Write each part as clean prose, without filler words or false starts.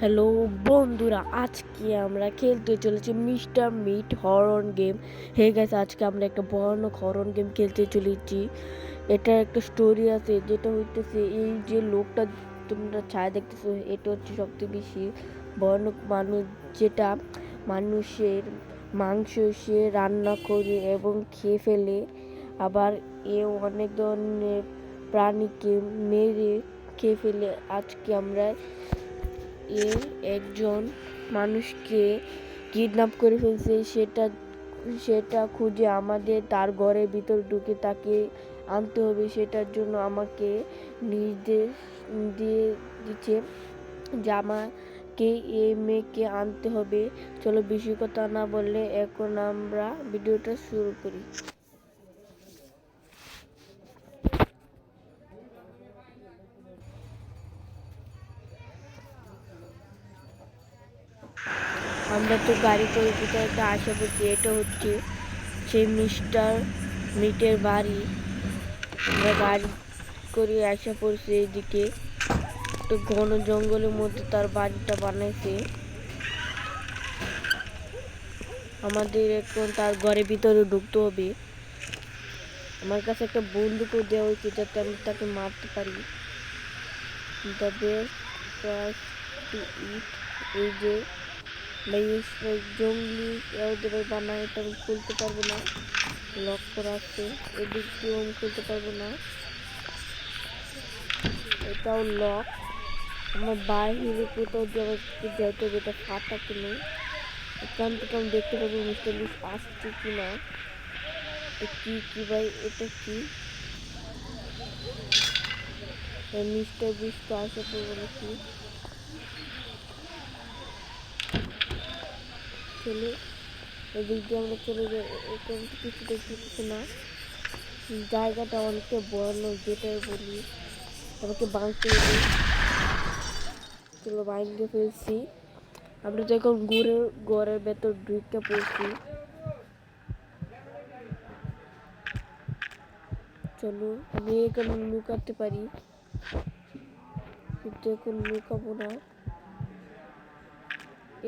Hello বন্ধুরা, আজকে আমরা খেলতে চলেছি mister meat horror game. Hey guys, আজকে আমরা একটা ভয়ানক হরর গেম খেলতে চলেছি। এটার একটা স্টোরি আছে, যেটা হইতেছে এই যে লোকটা তোমরা ছায়া দেখতেছো, এটা হচ্ছে সবচেয়ে বেশি ভয়ানক মানুষ, যেটা মানুষের মাংস সে রান্না করে এবং খেয়ে ফেলে। আবার এ অনেক ধরনের প্রাণীকে মেরে খেয়ে ফেলে। আজকে আমরা একজন মানুষকে কিডন্যাপ করে ফেলছে, সেটা খুঁজে আমাদের তার ঘরের ভিতর ঢুকে তাকে আনতে হবে। সেটার জন্য আমাকে নির্দেশ দিয়ে দিচ্ছে যে আমাকে এই মেয়েকে আনতে হবে। চলো বেশি কথা না বললে এখন আমরা ভিডিওটা শুরু করি। আমরা তো গাড়ি করে কোথাও একটা আশা করছি, এটা হচ্ছে সেই মিস্টার মিটের বাড়ি। আমরা গাড়ি করে আসা পড়ছি এইদিকে, একটা ঘন জঙ্গলের মধ্যে তার বাড়িটা বানাইছে। আমাদের এখন তার ঘরের ভিতরে ঢুকতে হবে। আমার কাছে একটা বন্দুকও দেওয়া হয়েছে যাতে আমি তাকে মারতে পারি। দ্য বেস্ট প্রাইস টু ইট, এই যে জঙ্গলি ওদের বানায়, এটা আমি খুলতে পারবো না, লক করা আছে। এদিক দিয়েও আমি খুলতে পারবো না, এটাও লক। আমার বাইরে কোথাও যাইতে হবে, এটা ফাটা কিনে এখান থেকে আমি দেখতে পাবো মিস্টার বিস আসছে কিনা। কি ভাই, এটা কি মিস্টার বিস তো আসা পড়বো নাকি? চলো এদিক দিয়ে আমরা চলে যাই। এখান থেকে কিছু দেখতেছি না, জায়গাটা অনেকটা বড়, যেটাই বলি আমাকে বাঁধতে হবে। চলো বাইরে ফেলছি। আমরা তো এখন ঘরের ভেতর ঢুকে পড়ছি। চলো আমি এখানে লুকাতে পারি, কিন্তু এখন লুকাবো না।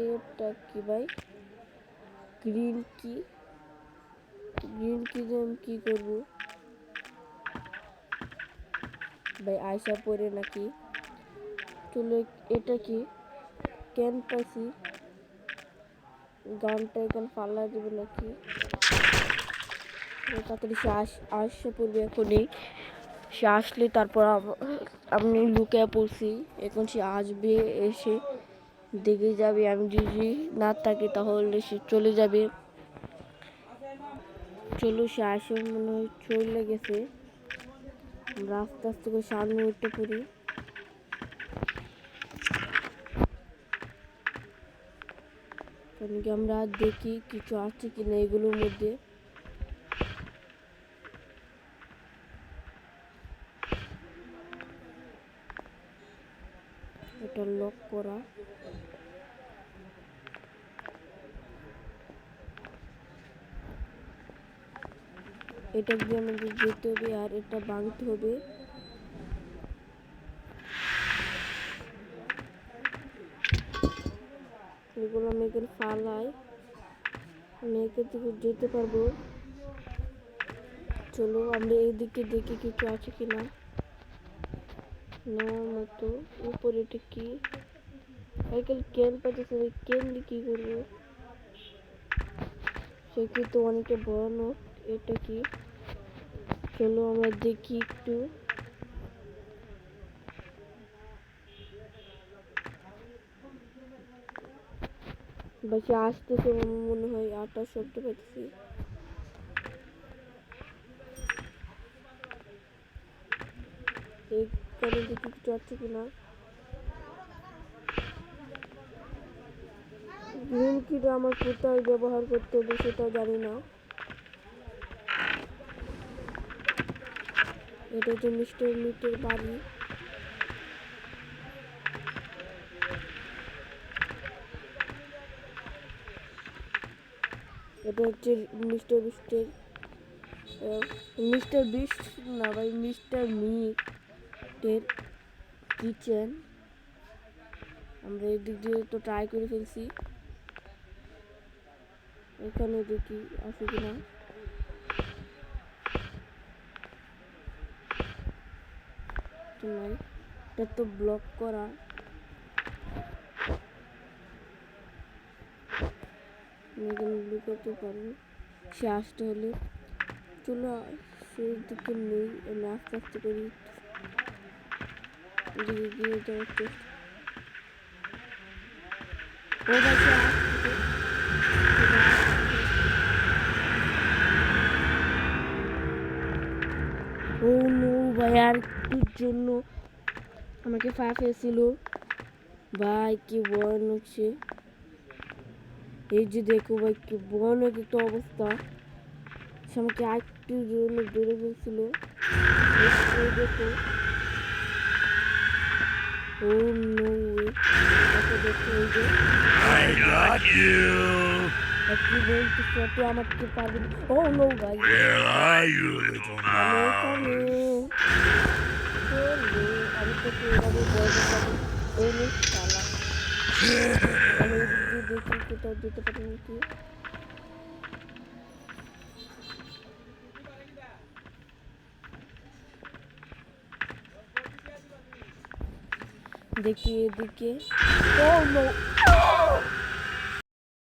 এটা কি ভাই, গ্রিন কি দিয়ে আমি কি করবো ভাই? আয়সা পরে নাকি? চলো এটা কি কেন পাইছি, গানটা এখানে পাল্লা দেবে নাকি? তাড়াতাড়ি সে আসে পড়বে এখনই। সে আসলে তারপর আমি লুকিয়ে পড়ছি, এখন সে আসবে, এসে দেখে যাবে। আমি যদি না থাকি তাহলে সে চলে যাবে। চলো সে আসে, মনে হয় চলে গেছে। আমরা আস্তে আস্তে করে সামনে উঠতে পড়ি। কারণ কি আমরা দেখি কিছু আছে কিনা এগুলোর মধ্যে। এটা লক করা, এটা দিয়ে আমাদের যেতে হবে আর এটা ভাঙতে হবে। এগুলো আমি এখানে ফালাই, আমি এখান থেকে যেতে পারবো। চলো আমরা এইদিকে দেখি কিছু আছে কিনা নেওয়ার মতো। উপরে এটা কি, সাইকেল কেন পাইতেছে, কেন দিয়ে কি করবো? সে কিন্তু অনেকটা ভয়ানক। এটা কি, চলো আমরা দেখি একটু। বাকি আসতেছে মনে হয়, আটা শব্দ পাইতেছি। এইখানে দেখি কিছু আছে কিনা। গ্রিন কিটা আমার কোথায় ব্যবহার করতে হবে সেটাও জানি না। এটা হচ্ছে মিস্টার মিটের বাড়ি। এটা হচ্ছে মিস্টার বিস্ট না ভাই, মিস্টার মিটের কিচেন। আমরা এদিক দিয়ে তো ট্রাই করে ফেলছি, এখানে দেখি আছে কিনা। নাই, এটা তো ব্লক করা। লুকাতে পারবো, সে আসতে হলে চলো সেই দিকে নেই। আমি আস্তে আস্তে করি এদিকে গিয়ে যাওয়ার চেষ্টা। ও ভাই সে আসছে, ও নো ভাই, আর একটুর জন্য আমাকে ফায়া ফেলছিল ভাই, কি ভয়ানক সে। এই যে দেখো ভাই, কি ভয়ানক একটা অবস্থা, সে আমাকে আরেকটুর জন্য দূরে ফেলছিল। দেখো, ও নো ওয়ে, দেখো এই যে I got you. কি বলতেছে, তুই আমাকে পারবি না। ও নো ভাই, Where are you, little আমি mouse? এখানে আমি তো এভাবে বলতে পারি। এই নে শালা, আমি এদিক দিয়ে দেখি কোথাও যেতে পারি নাকি। দেখি এদিকে, ও নো